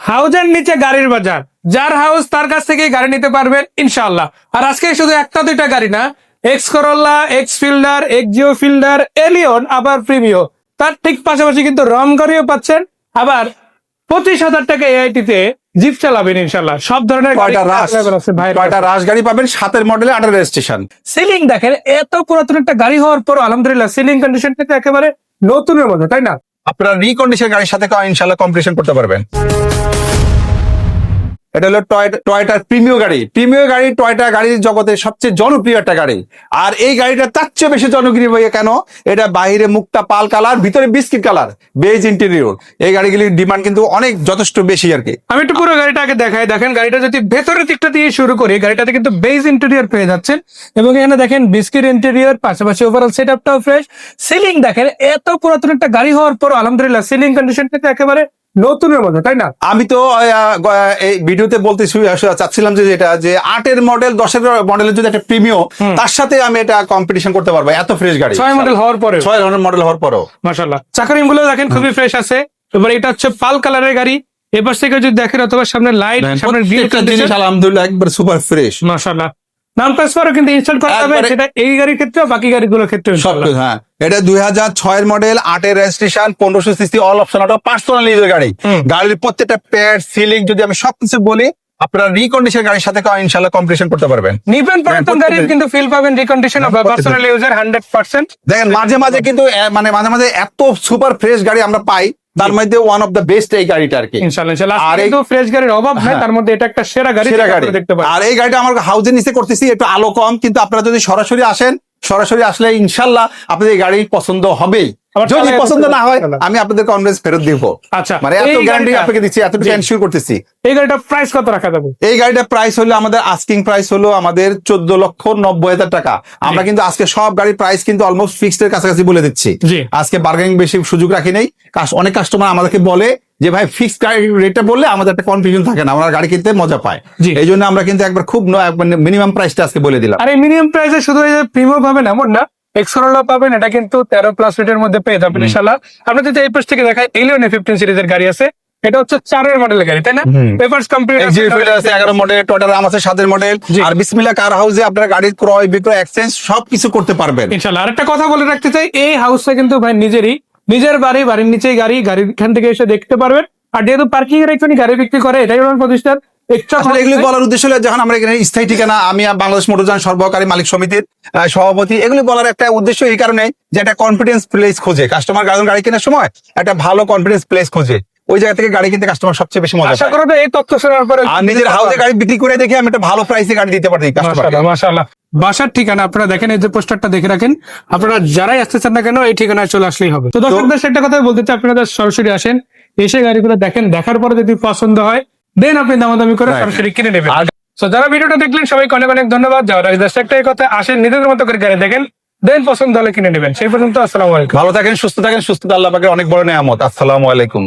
হাউজের নিচে গাড়ির বাজার, যার হাউস তার কাছ থেকে গাড়ি নিতে পারবেন ইনশাআল্লাহ। আর আজকে শুধু একটা দুইটা গাড়ি না, X Corolla, X Fielder, X জিও ফিল্ডার, এলিয়ন, আবার প্রিমিও, তার ঠিক পাশাপাশি কিন্তু রং গাড়িও পাচ্ছেন। আবার 25,000 টাকা এআইটি তে জিপ চালাবেন ইনশাআল্লাহ। সব ধরনের গাড়ি available আছে ভাই। কয়টা রাশ গাড়ি পাবেন, 7 মডেলে 8 রেজিস্ট্রেশন। সিলিং দেখেন, এত পুরাতন একটা গাড়ি হওয়ার পর আলহামদুলিল্লাহ সিলিং কন্ডিশন কিন্তু একেবারে নতুনের মতো, তাই না? আপনারা রিকন্ডিশন গাড়ির সাথে ইনশাআল্লাহ কম্পিটিশন করতে পারবেন। এটা হলো টয়োটার প্রিমিও গাড়ি। প্রিমিও গাড়ি টয়োটা গাড়ির জগতের সবচেয়ে জনপ্রিয় একটা গাড়ি। আর এই গাড়িটা তার চেয়ে বেশি জনপ্রিয় ভাইয়া কেন? এটা বাইরে মুক্তা পাল কালার, ভিতরে বিস্কিট কালার, বেজ ইন্টেরিয়র। এই গাড়িগুলির ডিমান্ড কিন্তু অনেক যথেষ্ট বেশি আর কি। আমি একটু পুরো গাড়িটা আগে দেখাই। দেখেন গাড়িটা যদি ভেতরের দিকটা দিয়ে শুরু করি, গাড়িটাতে কিন্তু বেজ ইন্টেরিয়র পেয়ে যাচ্ছেন এবং এখানে দেখেন বিস্কিট ইন্টেরিয়র, পাশাপাশি ওভারঅল সেটআপটাও ফ্রেশ। সিলিং দেখেন, এত পুরাতন একটা গাড়ি হওয়ার পর আলহামদুলিল্লাহ সিলিং কন্ডিশন কিন্তু একেবারে নতুনের মতো, তাই না? আমি তো এই ভিডিওতে বলতে চাচ্ছিলাম যে যেটা যে 8 মডেল 10 মডেলের যদি একটা প্রিমিও, তার সাথে আমি এটা কম্পিটিশন করতে পারবো। এত ফ্রেশ গাড়ি 6 মডেল হওয়ার পরে, 6 মডেল হওয়ার পরেও মাশাআল্লাহ। চাকারিম গুলো দেখেন খুবই ফ্রেশ আছে। এবার এটা হচ্ছে পাল কালারের গাড়ি। এবার থেকে যদি দেখেন, অথবা সামনে লাইট, সামনে গ্রিল জিনিস আলহামদুলিল্লাহ একবার সুপার ফ্রেশ, মাশাআল্লাহ। নাম ট্রান্সফারও কিন্তু ইনস্টল করা যাবে, সেটা এই গাড়ির ক্ষেত্রে বাকি গাড়িগুলোর ক্ষেত্রে ইনশাআল্লাহ। হ্যাঁ, এটা 2006 model, 8 registration, 1500 CC, all option auto, personal ইউজের গাড়ি। গাড়ির প্রত্যেকটা প্যাড, সিলিং যদি আমি সবকিছু বলি, আপনারা রিকন্ডিশন গাড়ির সাথে ইনশাআল্লাহ কম্পিটিশন করতে পারবেন। নিবেন পুরাতন গাড়ির কিন্তু ফিল পাবেন রিকন্ডিশন বা পার্সোনাল ইউজার 100%। দেখেন মাঝে মাঝে কিন্তু মাঝে মাঝে এত সুপার ফ্রেশ গাড়ি আমরা পাই, তার মধ্যে ওয়ান অফ দ্য বেস্ট এই গাড়িটা আর কি ইনশাআল্লাহ। আর কিন্তু ফ্রেশ গাড়ির অভাব নাই, তার মধ্যে এটা একটা সেরা গাড়ি দেখতে পারেন। আর এই গাড়িটা আমার হাউজের নিচে করতেছি, একটু আলো কম, কিন্তু আপনারা যদি সরাসরি আসলে ইনশাআল্লাহ আপনাদের এই গাড়ি পছন্দ হবেই। যদি পছন্দ না হয় আমি আপনাদের কনফিডেন্স ফেরত দিব। আচ্ছা, মানে এত গ্যারান্টি আপনাকে দিচ্ছি, এতটুকু এনশিওর করতেছি। এই গাড়িটা প্রাইস কত রাখা যাবে? এই গাড়িটা প্রাইস হলো আমাদের আস্কিং প্রাইস হলো আমাদের 14,90,000 টাকা। আমরা কিন্তু আজকে সব গাড়ির প্রাইস কিন্তু অলমোস্ট ফিক্সড এর কাছাকাছি বলে দিচ্ছি। আজকে বার্গেনিং বেশি সুযোগ রাখি নাই। অনেক কাস্টমার আমাদেরকে বলে যে ভাই ফিক্সড গাড়ি রেটটা বললে আমাদের একটা কনফিউশন থাকে না, আমরা গাড়ি কিনতে মজা পায়। এই জন্য আমরা কিন্তু একবার খুব মিনিমাম প্রাইসটা আজকে বলে দিলাম। আর এই মিনিমাম প্রাইসে শুধু এই যে প্রিমিয়াম পাবেন এমন না, এক্স করোলা পাবেন, এটা কিন্তু 13+ রেটের মধ্যে পেয়ে যাবেন ইনশাআল্লাহ। আমরা যদি এই পাশ থেকে দেখাই, এলিয়ন A15 সিরিজের গাড়ি আছে, এটা হচ্ছে 4 মডেলের গাড়ি, তাই না? পেপারস কমপ্লিট আছে, 11 মডেল, টয়োটা রাম আছে 7 মডেল। আর বিসমিল্লাহ কার হাউসে আপনারা গাড়ির ক্রয় বিক্রয় এক্সচেঞ্জ সবকিছু করতে পারবেন ইনশাআল্লাহ। আর একটা কথা বলে রাখতে চাই, এই হাউসটা কিন্তু ভাই নিজের বাড়ির নিচেই গাড়ির এখান থেকে এসে দেখতে পারবেন। আর যেহেতু পার্কিং এর একটু গাড়ি বিক্রি করে, এটাই আমার প্রতিষ্ঠান। এগুলি বলার উদ্দেশ্য হলো, যখন আমরা এখানে স্থায়ী ঠিকানা, আমি বাংলাদেশ মোটরযান সরবরাহকারী মালিক সমিতির সভাপতি, এগুলি বলার একটা উদ্দেশ্য এই কারণে যে একটা কনফিডেন্স প্লেস খোঁজে কাস্টমার। গাড়ি কেনার সময় একটা ভালো কনফিডেন্স প্লেস খোঁজে, ওই জায়গা থেকে গাড়ি কিনতে কাস্টমার সবচেয়ে বেশি মজা আশা করব এই তথ্য শোনার পরে আর নিজের হাউসে গাড়ি বিক্রি করে দেখে আমি একটা ভালো প্রাইসে গাড়ি দিতে পারি কাস্টমারকে। মাশাআল্লাহ। বাসার ঠিকানা আপনারা দেখেন, এই যে পোস্টারটা দেখে রাখেন, আপনারা যারাই আসতে চান না কেন এই ঠিকানায় চলে আসলেই হবে। তো দর্শকদের একটা কথা বলতে চাই, আপনারা সরাসরি আসেন, এসে গাড়িগুলো দেখেন, দেখার পরে যদি পছন্দ হয় দেন আপনি দামাদামি করে সরাসরি কিনে নেবেন। তো যারা ভিডিওটা দেখলেন সবাইকে অনেক অনেক ধন্যবাদ। যাওয়ার আগে জাস্ট একটাই কথা, আসেন নিজেদের মতো করে গাড়ি দেখেন, দেন পছন্দ হলে কিনে নেবেন। সেই পর্যন্ত আসসালামু আলাইকুম। ভালো থাকেন, সুস্থ থাকেন। সুস্থতা আল্লাহ পাকের অনেক বড় নেয়ামত। আসসালামু আলাইকুম।